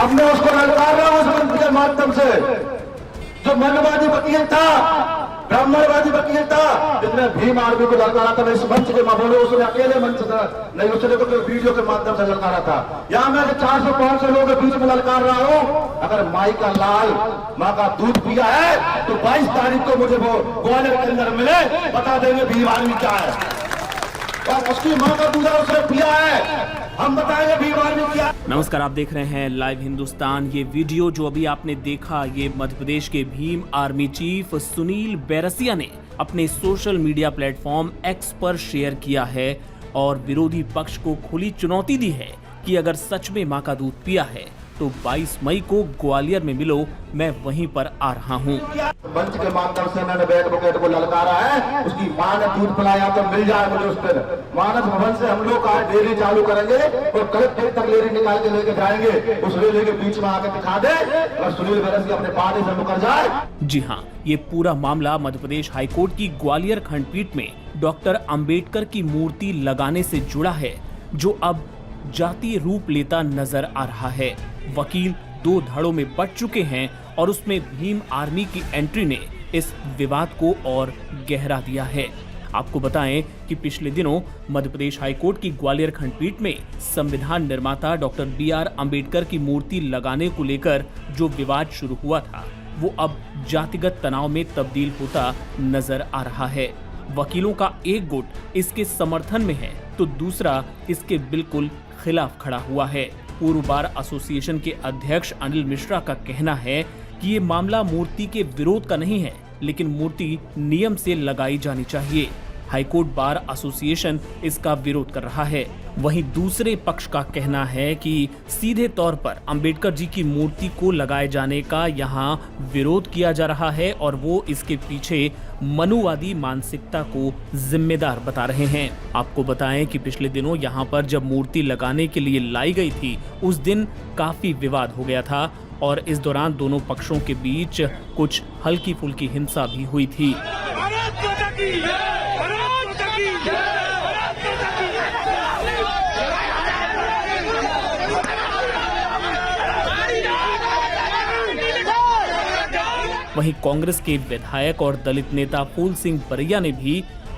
अब मैं उसको ललकार रहा हूं उस मंच के माध्यम से, जो मनवादी वकील था, ब्राह्मणवादी वकील था, जिसने भीम आर्मी को ललकारा था। मैं इस मंच के मामले उसने अकेले मंच से नहीं, उसने तो वीडियो के माध्यम से ललकारा था। यहाँ मैं 400-500 लोगों के बीच में ललकार रहा हूँ, अगर माई का लाल माँ का दूध पिया है तो 22 तारीख को मुझे वो ग्वालियर के अंदर मिले, बता देंगे भीम आर्मी क्या है। और उसकी माँ का दूध उसने पिया है, हम बताएंगे भीम आर्मी क्या। नमस्कार, आप देख रहे हैं लाइव हिंदुस्तान। ये वीडियो जो अभी आपने देखा, ये मध्य प्रदेश के भीम आर्मी चीफ सुनील बैरसिया ने अपने सोशल मीडिया प्लेटफॉर्म एक्स पर शेयर किया है और विरोधी पक्ष को खुली चुनौती दी है कि अगर सच में मां का दूध पिया है तो 22 मई को ग्वालियर में मिलो, मैं वहीं पर आ रहा हूं। मंच के माध्यम से मैंने एडवोकेट को ललकारा है, उसकी मां ने दूध पिलाया तो मिल जाए मुझे उस पर। मानस भवन से हम लोग का डेली चालू करेंगे और कलेक्टर तक रेली निकाल के लेके जाएंगे, उस रेली के बीच में आके दिखा दे और सुनील बैरसिया अपने पार्टी से मुकर जाए। जी हाँ, ये पूरा मामला मध्य प्रदेश हाईकोर्ट की ग्वालियर खंडपीठ में डॉक्टर अंबेडकर की मूर्ति लगाने से जुड़ा है, जो अब जातीय रूप लेता नजर आ रहा है। वकील 2 धड़ों में बंट चुके हैं और उसमें भीम आर्मी की एंट्री ने इस विवाद को और गहरा दिया है। आपको बताएं कि पिछले दिनों मध्य प्रदेश हाईकोर्ट की ग्वालियर खंडपीठ में संविधान निर्माता डॉक्टर BR अम्बेडकर की मूर्ति लगाने को लेकर जो विवाद शुरू हुआ था, वो अब जातिगत तनाव में तब्दील होता नजर आ रहा है। वकीलों का एक गुट इसके समर्थन में है तो दूसरा इसके बिल्कुल खिलाफ खड़ा हुआ है। पूर्व बार एसोसिएशन के अध्यक्ष अनिल मिश्रा का कहना है कि ये मामला मूर्ति के विरोध का नहीं है, लेकिन मूर्ति नियम से लगाई जानी चाहिए। हाईकोर्ट बार एसोसिएशन इसका विरोध कर रहा है। वहीं दूसरे पक्ष का कहना है कि सीधे तौर पर अंबेडकर जी की मूर्ति को लगाए जाने का यहाँ विरोध किया जा रहा है और वो इसके पीछे मनुवादी मानसिकता को जिम्मेदार बता रहे हैं। आपको बताएं कि पिछले दिनों यहाँ पर जब मूर्ति लगाने के लिए लाई गई थी, उस दिन काफी विवाद हो गया था और इस दौरान दोनों पक्षों के बीच कुछ हल्की फुल्की हिंसा भी हुई थी। वहीं कांग्रेस के विधायक और दलित नेता फूल सिंह बरैया ने भी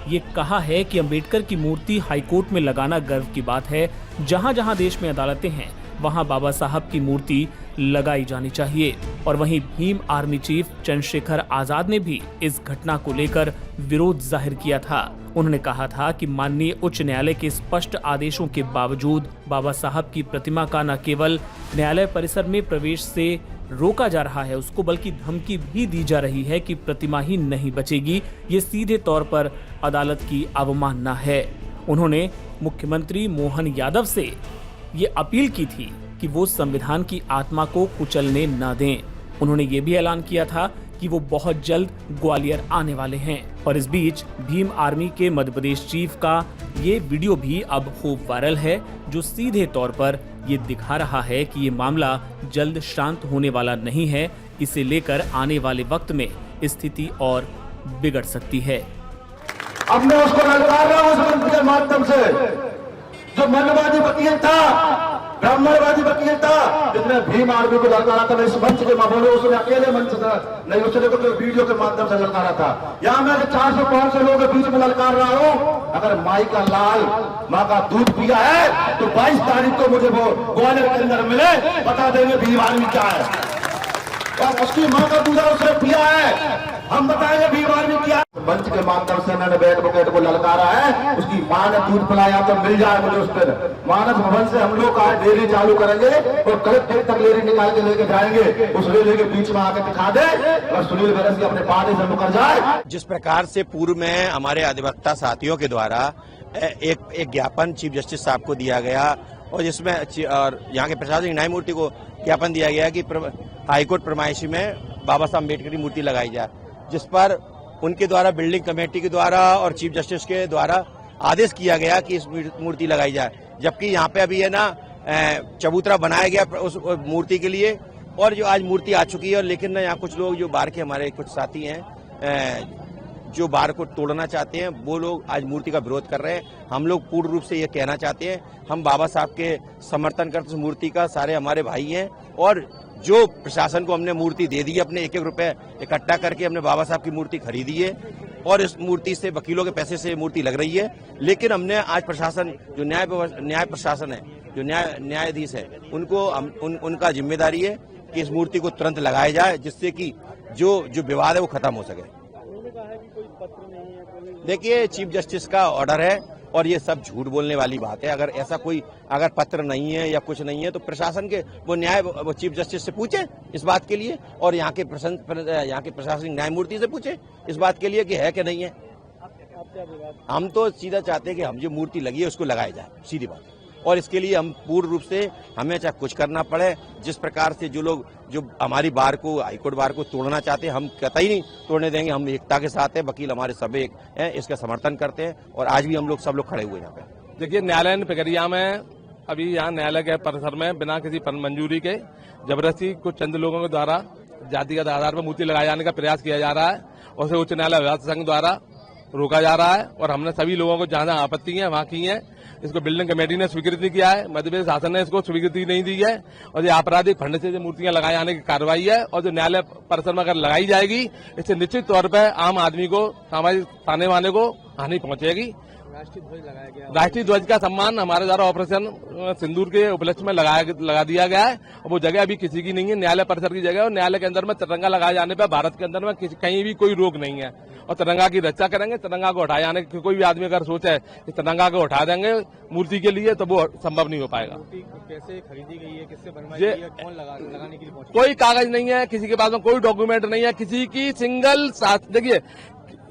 ये कहा है कि अंबेडकर की मूर्ति हाईकोर्ट में लगाना गर्व की बात है। जहां जहां देश में अदालतें हैं, वहां बाबा साहब की मूर्ति लगाई जानी चाहिए। और वहीं भीम आर्मी चीफ चंद्रशेखर आजाद ने भी इस घटना को लेकर विरोध जाहिर किया था। उन्होंने कहा था कि माननीय उच्च न्यायालय के स्पष्ट आदेशों के बावजूद बाबा साहब की प्रतिमा का न केवल न्यायालय परिसर में प्रवेश से रोका जा रहा है, उसको बल्कि धमकी भी दी जा रही है कि प्रतिमा ही नहीं बचेगी। ये सीधे तौर पर अदालत की अवमानना है। उन्होंने मुख्यमंत्री मोहन यादव से ये अपील की थी कि वो संविधान की आत्मा को कुचलने न दें। उन्होंने ये भी ऐलान किया था कि वो बहुत जल्द ग्वालियर आने वाले हैं। और इस बीच भीम आर्मी के मध्य प्रदेश चीफ का ये वीडियो भी अब खूब वायरल है, जो सीधे तौर पर ये दिखा रहा है कि ये मामला जल्द शांत होने वाला नहीं है। इसे लेकर आने वाले वक्त में स्थिति और बिगड़ सकती है। अब मैं उसको ललकार रहा हूं उस मंच के माध्यम से, जो मनवादी वकील था, ब्राह्मणवादी वकील था, जिसने भीम आर्मी को ललकारा था। मैं इस मंच के मामले उसने अकेले मंच से नहीं, उसने तो वीडियो के माध्यम से ललकारा था। यहाँ मैं 400-500 लोगों के बीच में ललकार रहा हूँ, अगर माई का लाल माँ का दूध पिया है तो 22 तारीख को मुझे वो ग्वालियर के अंदर मिले, बता देंगे भीम आर्मी क्या है। और उसकी माँ का दूध उसने पिया है, हम बताएंगे भीम आर्मी क्या। मंच के माध्यम से मैंने एडवोकेट को ललकारा है, उसकी मां ने दूध पिलाया तो मिल जाए मुझे उस पर। मानस भवन से हम लोग का डेली चालू करेंगे और कलेक्टर तक रेली निकाल के लेके जाएंगे, उस रेली के बीच में आके दिखा दे और सुनील बैरसिया अपने पार्टी से मुकर जाए। जिस प्रकार से पूर्व में हमारे अधिवक्ता साथियों के द्वारा एक ज्ञापन चीफ जस्टिस साहब को दिया गया और जिसमें और यहाँ के प्रशासनिक न्यायमूर्ति को ज्ञापन दिया गया कि हाईकोर्ट प्रमाइशी में बाबा साहब अम्बेडकर की मूर्ति लगाई जाए, जिस पर उनके द्वारा बिल्डिंग कमेटी के द्वारा और चीफ जस्टिस के द्वारा आदेश किया गया कि इस मूर्ति लगाई जाए। जबकि यहाँ पे अभी है ना चबूतरा बनाया गया उस मूर्ति के लिए और जो आज मूर्ति आ चुकी है। और लेकिन ना यहाँ कुछ लोग जो बाहर के हमारे कुछ साथी हैं जो बार को तोड़ना चाहते हैं वो लोग आज मूर्ति का विरोध कर रहे हैं। हम लोग पूर्ण रूप से ये कहना चाहते हैं, हम बाबा साहब के समर्थन करते हैं, मूर्ति का सारे हमारे भाई हैं, और जो प्रशासन को हमने मूर्ति दे दी है, अपने 1-1 रुपए इकट्ठा करके हमने बाबा साहब की मूर्ति खरीदी है, और इस मूर्ति से वकीलों के पैसे से मूर्ति लग रही है। लेकिन हमने आज प्रशासन, जो न्याय प्रशासन है, जो न्यायाधीश है, उनको उनका जिम्मेदारी है कि इस मूर्ति को तुरंत लगाया जाए, जिससे कि जो विवाद है वो खत्म हो सके। देखिए, चीफ जस्टिस का ऑर्डर है और ये सब झूठ बोलने वाली बात है। अगर ऐसा कोई अगर पत्र नहीं है या कुछ नहीं है तो प्रशासन के वो चीफ जस्टिस से पूछे इस बात के लिए, और यहाँ के प्रशासनिक न्यायमूर्ति से पूछे इस बात के लिए कि है कि नहीं है। हम तो सीधा चाहते हैं कि हम जो मूर्ति लगी है उसको लगाया जाए, सीधी बात। और इसके लिए हम पूर्ण रूप से, हमें चाहे कुछ करना पड़े, जिस प्रकार से जो लोग जो हमारी बार को, हाईकोर्ट बार को तोड़ना चाहते हैं, हम कतई नहीं तोड़ने देंगे। हम एकता के साथ हैं, वकील हमारे सब एक हैं, इसका समर्थन करते हैं, और आज भी हम लोग सब लोग खड़े हुए हैं यहाँ पे। देखिए, न्यायालय प्रक्रिया में अभी यहाँ न्यायालय के परिसर में बिना किसी मंजूरी के जबरदस्ती कुछ चंद लोगों के द्वारा जातिगत आधार पर मूर्ति लगाए जाने का प्रयास किया जा रहा है, और उसे उच्च न्यायालय अभिभाषक संघ द्वारा रोका जा रहा है। और हमने सभी लोगों को जहां आपत्ति है वहां की है। इसको बिल्डिंग कमेटी ने स्वीकृति किया है, मध्य प्रदेश शासन ने इसको स्वीकृति नहीं दी है, और ये आपराधिक फंड से जो मूर्तियां लगाए जाने की कार्रवाई है, और जो न्यायालय परिसर में अगर लगाई जाएगी, इससे निश्चित तौर पर आम आदमी को, सामाजिक ताने वाने को हानि पहुंचेगी। राष्ट्रीय ध्वज का सम्मान हमारे द्वारा ऑपरेशन सिंदूर के उपलक्ष्य में लगा दिया गया है, और वो जगह अभी किसी की नहीं है, न्यायालय परिसर की जगह है। और न्यायालय के अंदर में तिरंगा लगाए जाने पर भारत के अंदर में कहीं भी कोई रोक नहीं है, और तिरंगा की रक्षा करेंगे। तिरंगा को हटाए जाने की कोई भी आदमी अगर सोचे कि तिरंगा को हटा देंगे मूर्ति के लिए, तो वो संभव नहीं हो पाएगा। कैसे खरीदी गई है, किससे बनवाई गई है, कौन लगाने के लिए पहुंचा? कोई कागज नहीं है, किसी के पास में कोई डॉक्यूमेंट नहीं है, किसी की सिंगल साथ। देखिए,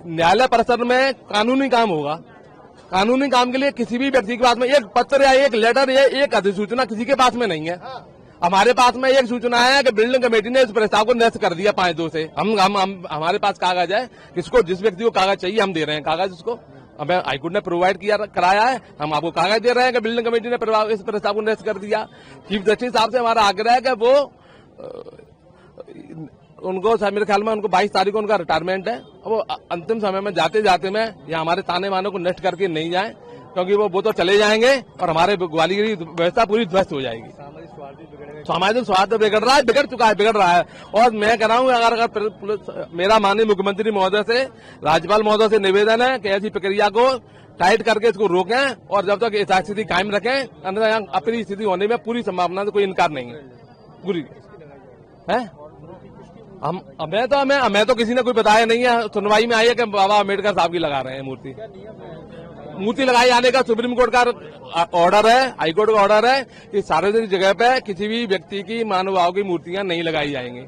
न्यायालय परिसर में कानूनी काम होगा, कानूनी काम के लिए किसी भी व्यक्ति के पास में एक पत्र या एक लेटर या एक अधिसूचना किसी के पास में नहीं है। हमारे पास में एक सूचना है कि बिल्डिंग कमेटी ने इस प्रस्ताव को निरस्त कर दिया 5-2 से। हम हमारे पास कागज है, किसको जिस व्यक्ति को कागज चाहिए हम दे रहे हैं कागज, उसको हमें हाईकोर्ट ने प्रोवाइड कराया है, हम आपको कागज दे रहे हैं कि बिल्डिंग कमेटी ने इस प्रस्ताव को निरस्त कर दिया। चीफ जस्टिस साहब से हमारा आग्रह है कि वो उनको, मेरे ख्याल में उनको 22 तारीख को उनका रिटायरमेंट है, वो अंतिम समय में जाते जाते में या हमारे ताने माने को नष्ट करके नहीं जाए, क्योंकि वो तो चले जाएंगे और हमारे ग्वालियर की व्यवस्था पूरी ध्वस्त हो जाएगी। सामाजिक स्वार्थ बिगड़ रहा है, बिगड़ रहा है। और मैं कह रहा हूँ, अगर मेरा माननीय मुख्यमंत्री महोदय से, राज्यपाल महोदय से निवेदन है कि ऐसी प्रक्रिया को टाइट करके इसको रोकें, और जब तक ऐसा स्थिति कायम रखें, अन्यथा यहाँ अपनी स्थिति होने में पूरी संभावना से कोई इनकार नहीं है। पूरी है। हमें तो किसी ने कोई बताया नहीं है। सुनवाई में आई है कि बाबा अम्बेडकर साहब की लगा रहे हैं मूर्ति लगाए जाने का सुप्रीम कोर्ट का ऑर्डर है, हाईकोर्ट का ऑर्डर है कि सार्वजनिक जगह पे किसी भी व्यक्ति की, मानव भाव की मूर्तियां नहीं लगाई जाएंगी।